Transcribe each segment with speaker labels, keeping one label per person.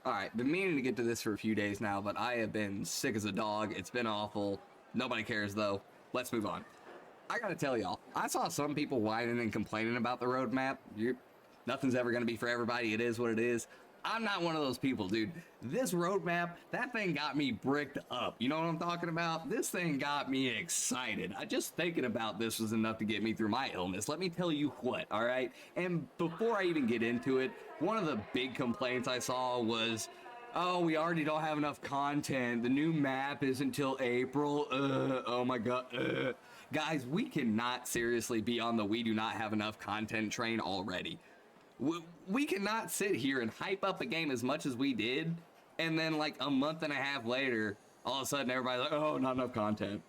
Speaker 1: All right, been meaning to get to this for a few days now, but I have been sick as a dog. It's been awful. Nobody cares though. Let's move on. I gotta tell y'all, I saw some people whining and complaining about the roadmap. Nothing's ever gonna be for everybody. It is what it is. I'm not one of those people, dude. This roadmap, that thing got me bricked up. You know what I'm talking about? This thing got me excited. Just thinking about this was enough to get me through my illness. Let me tell you what, all right? And before I even get into it, one of the big complaints I saw was, oh, we already don't have enough content. The new map is until April. Oh my God. Guys, we cannot seriously be on the we do not have enough content train already. We cannot sit here and hype up a game as much as we did, and then like a month and a half later, all of a sudden everybody's like, oh, not enough content.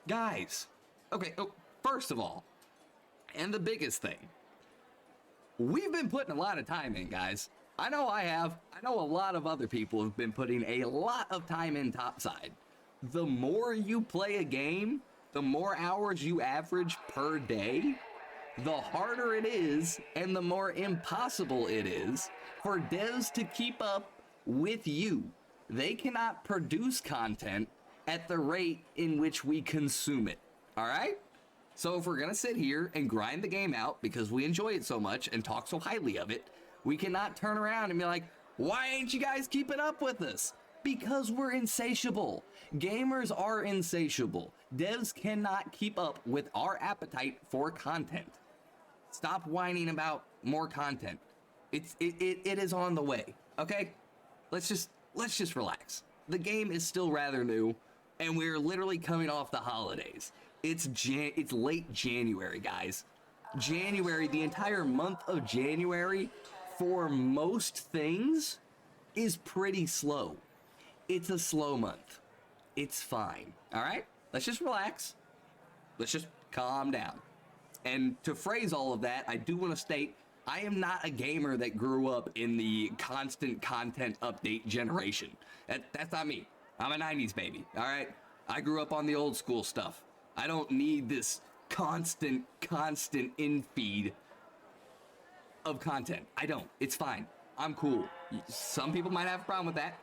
Speaker 1: Guys, okay, first of all, and the biggest thing, we've been putting a lot of time in, guys. I know I have. I know a lot of other people have been putting a lot of time in topside. The more you play a game, the more hours you average per day, the harder it is and the more impossible it is for devs to keep up with you. They cannot produce content at the rate in which we consume it. All right? So if we're going to sit here and grind the game out because we enjoy it so much and talk so highly of it, we cannot turn around and be like, why ain't you guys keeping up with us? Because we're insatiable. Gamers are insatiable. Devs cannot keep up with our appetite for content. Stop whining about more content. It is on the way. Okay? Let's just relax. The game is still rather new, and we're literally coming off the holidays. It's late January, guys. January, the entire month of January, for most things, is pretty slow. It's a slow month. It's fine. All right? Let's just relax. Let's just calm down. And to phrase all of that, I do want to state, I am not a gamer that grew up in the constant content update generation. That's not me. I'm a 90s baby, all right? I grew up on the old school stuff. I don't need this constant infeed of content. I don't. It's fine. I'm cool. Some people might have a problem with that.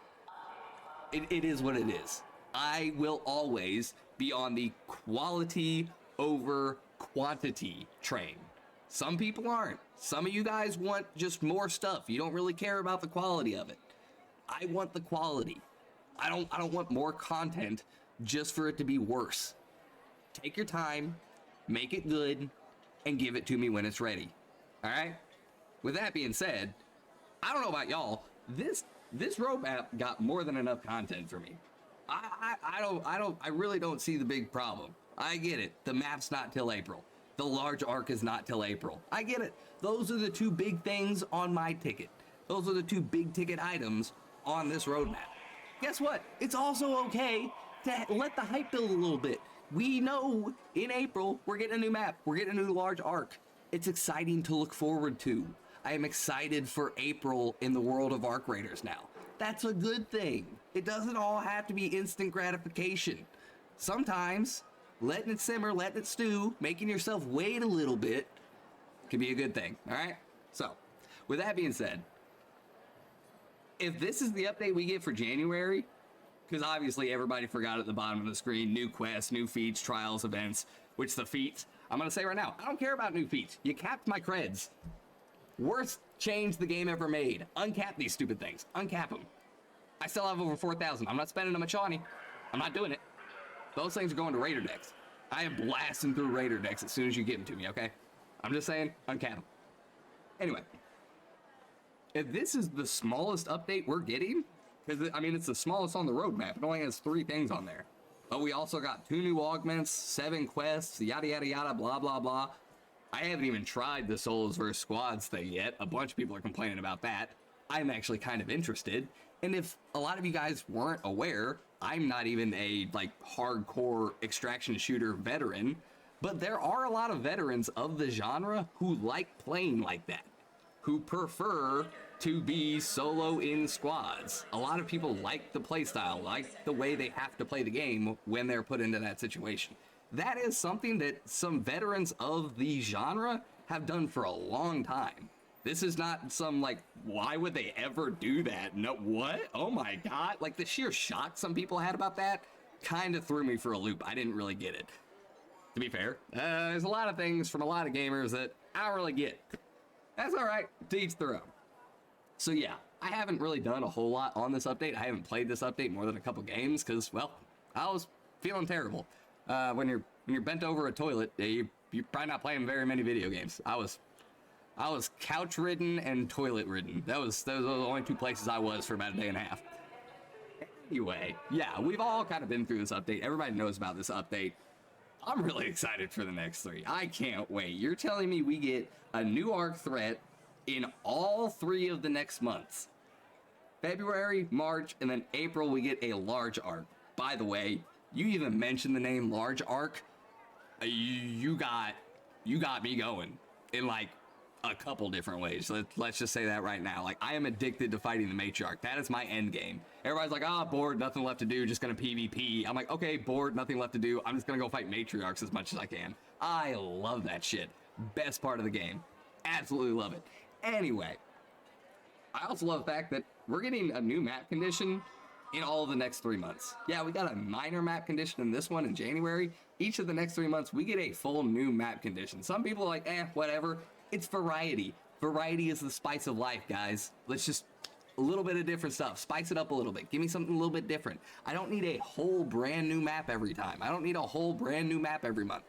Speaker 1: It is what it is. I will always be on the quality over quantity train. Some people aren't. Some of you guys want just more stuff. You don't really care about the quality of it. I want the quality. I don't want more content just for it to be worse. Take your time, make it good, and give it to me when it's ready. All right? With that being said, I don't know about y'all. This roadmap got more than enough content for me. I really don't see the big problem. I get it. The map's not till April. The large arc is not till April. I get it. Those are the two big things on my ticket. Those are the two big ticket items on this roadmap. Guess what? It's also okay to let the hype build a little bit. We know in April we're getting a new map. We're getting a new large arc. It's exciting to look forward to. I am excited for April in the world of Arc Raiders now. That's a good thing. It doesn't all have to be instant gratification. Sometimes letting it simmer, letting it stew, making yourself wait a little bit can be a good thing, all right? So, with that being said, if this is the update we get for January, because obviously everybody forgot at the bottom of the screen, new quests, new feats, trials, events, which the feats, I'm going to say right now, I don't care about new feats. You capped my creds. Worst change the game ever made. Uncap these stupid things. Uncap them. I still have over 4,000. I'm not spending them at Shawnee. I'm not doing it. Those things are going to Raider decks. I am blasting through Raider decks as soon as you give them to me, okay? I'm just saying, uncap them. Anyway, if this is the smallest update we're getting, because, I mean, it's the smallest on the roadmap. It only has 3 things on there. But we also got 2 new augments, 7 quests, yada, yada, yada, blah, blah, blah. I haven't even tried the Solos vs. Squads thing yet. A bunch of people are complaining about that. I'm actually kind of interested. And if a lot of you guys weren't aware, I'm not even a, like, hardcore extraction shooter veteran. But there are a lot of veterans of the genre who like playing like that, who prefer to be solo in squads. A lot of people like the playstyle, like the way they have to play the game when they're put into that situation. That is something that some veterans of the genre have done for a long time. This is not some, like, why would they ever do that? No, what? Oh my god. Like, the sheer shock some people had about that kind of threw me for a loop. I didn't really get it. To be fair, there's a lot of things from a lot of gamers that I don't really get. That's all right. To each their own. So yeah, I haven't really done a whole lot on this update. I haven't played this update more than a couple games because, well, I was feeling terrible. When you're bent over a toilet, you're probably not playing very many video games. I was couch ridden and toilet ridden. Those were the only two places I was for about a day and a half. Anyway, yeah, we've all kind of been through this update. Everybody knows about this update. I'm really excited for the next 3. I can't wait. You're telling me we get a new arc threat in all 3 of the next months. February, March, and then April we get a large arc. By the way, you even mentioned the name large arc. You got me going in like a couple different ways. Let's just say that right now. Like, I am addicted to fighting the matriarch. That is my end game. Everybody's like, oh, bored, nothing left to do, just gonna PvP. I'm like, okay, bored, nothing left to do. I'm just gonna go fight matriarchs as much as I can. I love that shit. Best part of the game. Absolutely love it. Anyway, I also love the fact that we're getting a new map condition in all of the next 3 months. Yeah, we got a minor map condition in this one in January. Each of the next 3 months, we get a full new map condition. Some people are like, whatever. It's variety. Variety is the spice of life, guys. Let's just a little bit of different stuff. Spice it up a little bit. Give me something a little bit different. I don't need a whole brand new map every time. I don't need a whole brand new map every month.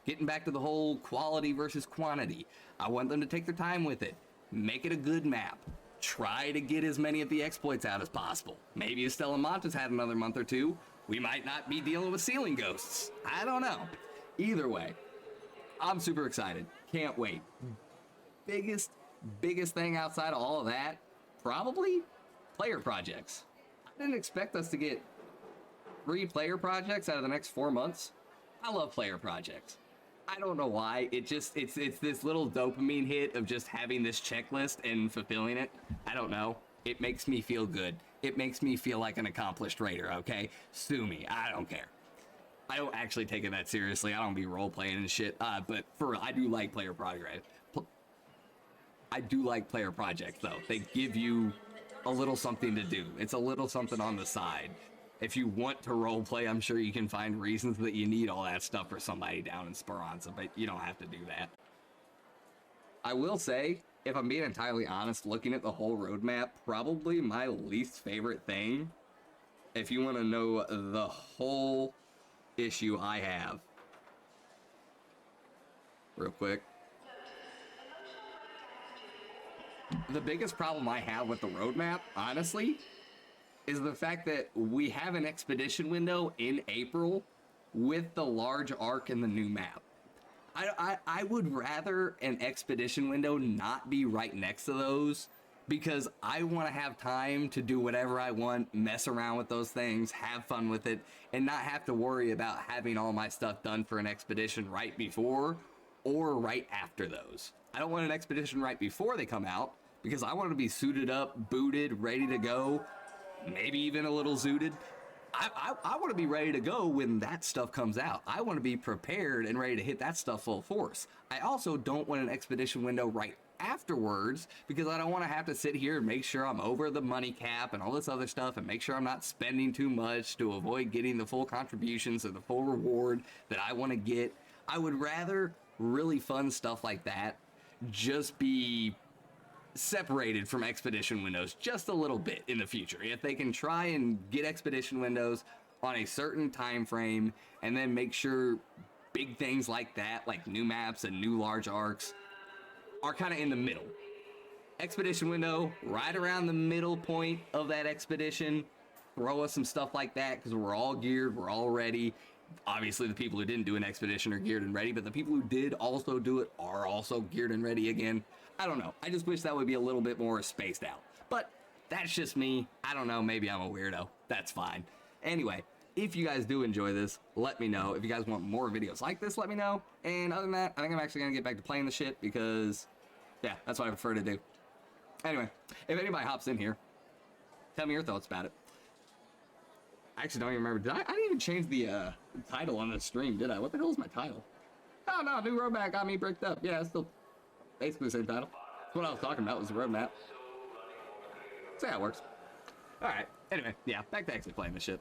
Speaker 1: Getting back to the whole quality versus quantity. I want them to take their time with it. Make it a good map. Try to get as many of the exploits out as possible. Maybe if Stella Montes had another month or 2, we might not be dealing with ceiling ghosts. I don't know. Either way, I'm super excited. Can't wait. Biggest thing outside of all of that, probably player projects. I didn't expect us to get 3 player projects out of the next 4 months. I love player projects. I don't know why. It's this little dopamine hit of just having this checklist and fulfilling it. I don't know. It makes me feel good. It makes me feel like an accomplished raider, okay? Sue me. I don't care. I don't actually take it that seriously. I don't be role playing and shit. But I do like player projects. I do like player projects though. They give you a little something to do. It's a little something on the side. If you want to role play, I'm sure you can find reasons that you need all that stuff for somebody down in Speranza, but you don't have to do that. I will say, if I'm being entirely honest, looking at the whole roadmap, probably my least favorite thing, if you want to know the whole issue I have, real quick. The biggest problem I have with the roadmap, honestly, is the fact that we have an expedition window in April with the large arc and the new map. I would rather an expedition window not be right next to those, because I want to have time to do whatever I want, mess around with those things, have fun with it, and not have to worry about having all my stuff done for an expedition right before or right after those. I don't want an expedition right before they come out, because I want to be suited up, booted, ready to go, maybe even a little zooted. I want to be ready to go when that stuff comes out. I want to be prepared and ready to hit that stuff full force. I also don't want an expedition window right afterwards, because I don't want to have to sit here and make sure I'm over the money cap and all this other stuff, and make sure I'm not spending too much to avoid getting the full contributions or the full reward that I want to get. I would rather really fun stuff like that just be separated from expedition windows just a little bit in the future. If they can try and get expedition windows on a certain time frame, and then make sure big things like that, like new maps and new large arcs, are kind of in the middle. Expedition window right around the middle point of that expedition. Throw us some stuff like that, because we're all geared, we're all ready. Obviously the people who didn't do an expedition are geared and ready, but the people who did also do it are also geared and ready again. I don't know. I just wish that would be a little bit more spaced out. But that's just me. I don't know. Maybe I'm a weirdo. That's fine. Anyway, if you guys do enjoy this, let me know. If you guys want more videos like this, let me know. And other than that, I think I'm actually going to get back to playing the shit, because, yeah, that's what I prefer to do. Anyway, if anybody hops in here, tell me your thoughts about it. I actually don't even remember. I didn't even change the title on the stream, did I? What the hell is my title? Oh, no, new roadmap got me bricked up. Yeah, it's still basically the same title. What I was talking about was the roadmap. See how it works. All right. Anyway, yeah, back to actually playing the shit.